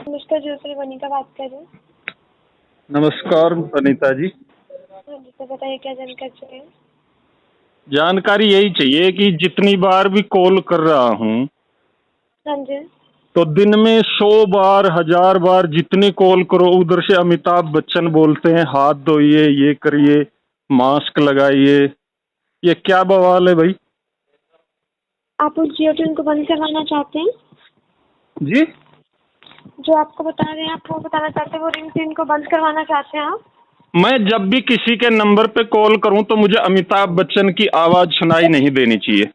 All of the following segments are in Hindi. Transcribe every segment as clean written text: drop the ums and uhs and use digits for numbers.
नमस्कार, ज्योति वनिका बात कर रहे हैं। नमस्कार अनीता जी। हाँ जी, तो बताइए क्या जानकारी चाहिए। जानकारी यही चाहिए कि जितनी बार भी कॉल कर रहा हूँ हाँ जी। तो दिन में 100 बार 1000 बार जितनी कॉल करो उधर से अमिताभ बच्चन बोलते हैं हाथ धोइए, ये करिए, मास्क लगाइए। ये क्या बवाल है भाई? आप उस जियो ट्यून को बंद करवाना चाहते हैं? जी, जो आपको बता रहे हैं आप वो बताना चाहते हैं, वो रिंग टोन को बंद करवाना चाहते हैं आप? मैं जब भी किसी के नंबर पे कॉल करूं तो मुझे अमिताभ बच्चन की आवाज सुनाई नहीं देनी चाहिए।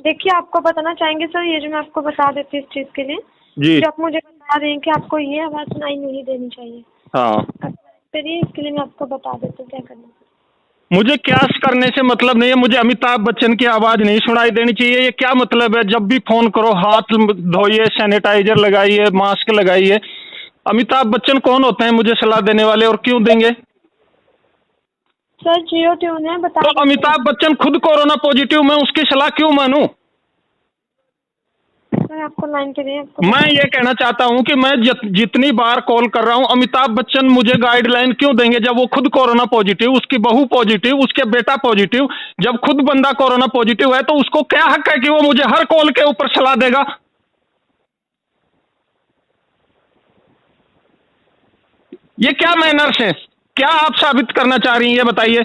देखिए, आपको बताना चाहेंगे सर, ये जो मैं आपको बता देती हूँ इस चीज़ के लिए, जी जो आप मुझे बता रहे हैं कि आपको ये आवाज़ सुनाई नहीं देनी चाहिए। हाँ, चलिए, इसके लिए मैं आपको बता देती हूँ क्या करना है। मुझे क्या करने से मतलब नहीं है। मुझे अमिताभ बच्चन की आवाज नहीं सुनाई देनी चाहिए। ये क्या मतलब है? जब भी फोन करो हाथ धोइए, सैनिटाइजर लगाइए, मास्क लगाइए। अमिताभ बच्चन कौन होते हैं मुझे सलाह देने वाले, और क्यों देंगे? सर, जियो ट्यून है, बता तो देती हूँ। अमिताभ बच्चन खुद कोरोना पॉजिटिव, मैं उसकी सलाह क्यों मानूं? सर, आपको लाइन पे नहीं, आपको मैं ये कहना चाहता हूं कि मैं जितनी बार कॉल कर रहा हूं, अमिताभ बच्चन मुझे गाइडलाइन क्यों देंगे जब वो खुद कोरोना पॉजिटिव, उसकी बहू पॉजिटिव, उसके बेटा पॉजिटिव। जब खुद बंदा कोरोना पॉजिटिव है तो उसको क्या हक है कि वो मुझे हर कॉल के ऊपर सलाह देगा? ये क्या मैनर्स है? क्या आप साबित करना चाह रही हैं ये बताइए।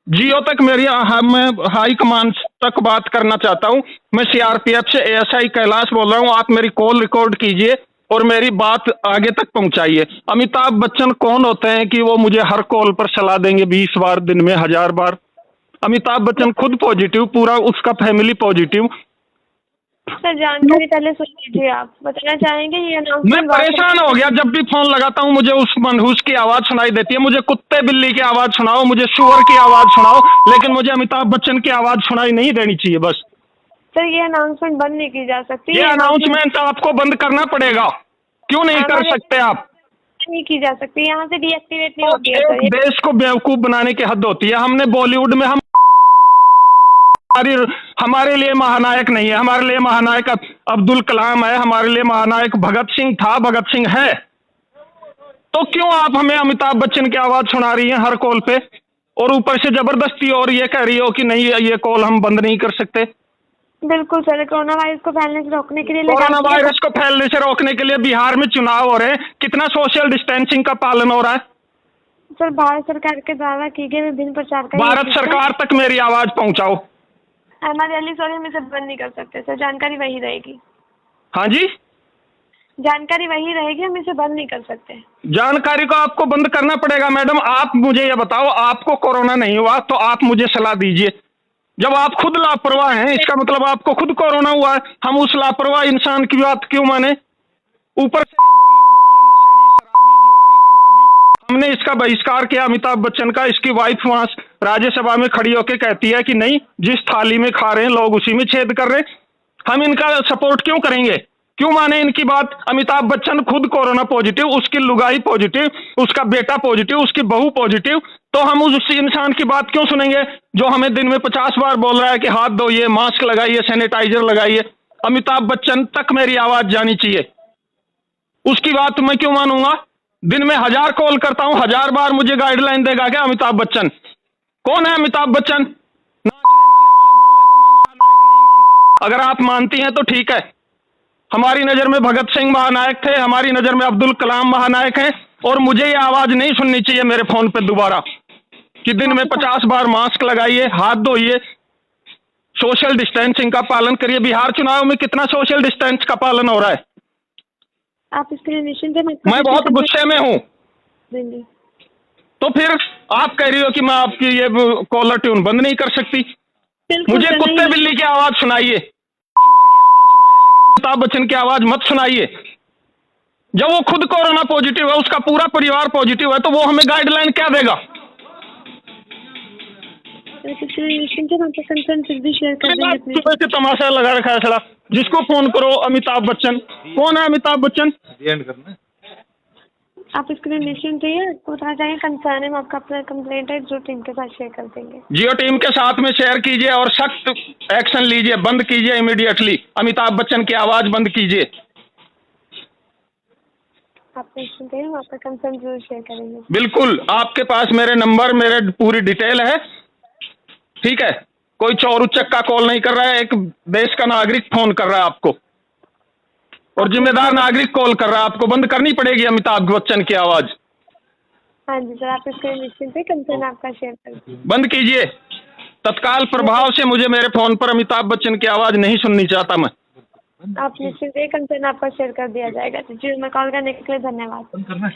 जियो तक मेरी मैं हाई कमांड तक बात करना चाहता हूं। मैं सीआरपीएफ से एएसआई कैलाश बोल रहा हूं। आप मेरी कॉल रिकॉर्ड कीजिए और मेरी बात आगे तक पहुंचाइए। अमिताभ बच्चन कौन होते हैं कि वो मुझे हर कॉल पर सलाह देंगे 20 बार, दिन में 1000 बार? अमिताभ बच्चन खुद पॉजिटिव, पूरा उसका फैमिली पॉजिटिव। सर, जानकारी पहले सुन लीजिए। आप बताना चाहेंगे ये मैं अनाउंसमेंट परेशान हो गया, जब भी फोन लगाता हूँ मुझे उस मनहूस की आवाज सुनाई देती है। मुझे कुत्ते बिल्ली की आवाज सुनाओ, मुझे सुअर की आवाज सुनाओ, लेकिन मुझे अमिताभ बच्चन की आवाज सुनाई नहीं देनी चाहिए बस। सर, ये अनाउंसमेंट बंद नहीं की जा सकती। ये अनाउंसमेंट आपको बंद करना पड़ेगा। क्यों नहीं कर सकते आप? नहीं की जा सकती, यहाँ से डीएक्टिवेट नहीं तो होती है एक सर ये। देश को बेवकूफ बनाने की हद होती है। हमने बॉलीवुड में हमारे लिए महानायक नहीं है। हमारे लिए महानायक अब्दुल कलाम है, हमारे लिए महानायक भगत सिंह था, भगत सिंह है। तो क्यों आप हमें अमिताभ बच्चन की आवाज सुना रही हैं हर कॉल पे, और ऊपर से जबरदस्ती और ये कह रही हो कि नहीं ये कॉल हम बंद नहीं कर सकते? बिल्कुल सर, कोरोना वायरस को फैलने से रोकने के लिए कोरोना वायरस को फैलने से रोकने के लिए बिहार में चुनाव हो रहे हैं, कितना सोशल डिस्टेंसिंग का पालन हो रहा है? सर, भारत सरकार के द्वारा की गई विभिन्न प्रचार का भारत सरकार तक मेरी आवाज पहुंचाओ। हमारे अली सॉरी, हम इसे बंद नहीं कर सकते सर, जानकारी वही रहेगी। हाँ जी, जानकारी वही रहेगी, हम इसे बंद नहीं कर सकते। जानकारी को आपको बंद करना पड़ेगा मैडम। आप मुझे ये बताओ, आपको कोरोना नहीं हुआ तो आप मुझे सलाह दीजिए। जब आप खुद लापरवाह हैं, इसका मतलब आपको खुद कोरोना हुआ है। हम उस लापरवाह इंसान की बात क्यों माने? ऊपर से बॉलीवुड वाले नशेड़ी, शराबी, जुआरी, कबाबी। हमने इसका बहिष्कार किया अमिताभ बच्चन का। इसकी वाइफ वहां राज्यसभा में खड़ी होकर कहती है कि नहीं, जिस थाली में खा रहे हैं लोग उसी में छेद कर रहे हैं। हम इनका सपोर्ट क्यों करेंगे? क्यों माने इनकी बात? अमिताभ बच्चन खुद कोरोना पॉजिटिव, उसकी लुगाई पॉजिटिव, उसका बेटा पॉजिटिव, उसकी बहू पॉजिटिव। तो हम उस इंसान की बात क्यों सुनेंगे जो हमें दिन में 50 बार बोल रहा है कि हाथ धोइए, मास्क लगाइए, सैनिटाइजर लगाइए? अमिताभ बच्चन तक मेरी आवाज जानी चाहिए। उसकी बात मैं क्यों मानूंगा? दिन में 1000 कॉल करता हूं, 1000 बार मुझे गाइडलाइन देगा क्या अमिताभ बच्चन? कौन है अमिताभ बच्चन? नाचने गाने वाले भड़वे को मैं महानायक नहीं मानता। अगर आप मानती हैं तो ठीक है। हमारी नजर में भगत सिंह महानायक थे, हमारी नजर में अब्दुल कलाम महानायक हैं। और मुझे ये आवाज नहीं सुननी चाहिए मेरे फोन पे दोबारा कि दिन में 50 बार मास्क लगाइए, हाथ धोइए, सोशल डिस्टेंसिंग का पालन करिए। बिहार चुनाव में कितना सोशल डिस्टेंस का पालन हो रहा है? आप इसके लिए निश्चिंत है। मैं बहुत गुस्से में हूँ। तो फिर आप कह रही हो कि मैं आपकी ये कॉलर ट्यून बंद नहीं कर सकती। मुझे कुत्ते बिल्ली की आवाज सुनाइए, अमिताभ बच्चन की आवाज मत सुनाइए। जब वो खुद कोरोना पॉजिटिव है, उसका पूरा परिवार पॉजिटिव है, तो वो हमें गाइडलाइन क्या देगा? सुबह से तमाशा लगा रखा है साला। जिसको फोन करो अमिताभ बच्चन। कौन है अमिताभ बच्चन? आप इसके लिए निश्चिंत रहिए। आपको बताना चाहिए कंसर्न है, हम आपका अपना कंप्लेंट है जो टीम के साथ शेयर कर देंगे। जियो टीम के साथ में शेयर कीजिए और सख्त एक्शन लीजिए। बंद कीजिए इमीडिएटली, अमिताभ बच्चन की आवाज बंद कीजिए। आप निश्चिंत रहिए, हम आपका कंसर्न जरूर शेयर करेंगे। बिल्कुल, आपके पास मेरे नंबर, मेरे पूरी डिटेल है, ठीक है। कोई चोर उचक्का कॉल नहीं कर रहा है, एक देश का नागरिक फोन कर रहा है आपको, और जिम्मेदार नागरिक कॉल कर रहा है। आपको बंद करनी पड़ेगी अमिताभ बच्चन की आवाज। हाँ जी सर, आप इसके निश्चिंत है, कंसर्न आपका शेयर करेंगे। बंद कीजिए तत्काल प्रभाव से। मुझे मेरे फोन पर अमिताभ बच्चन की आवाज नहीं सुननी चाहता मैं। आप निश्चिंत रहिए, कंसर्न आपका शेयर कर दिया जाएगा। जी, मैं कॉल करने के लिए धन्यवाद।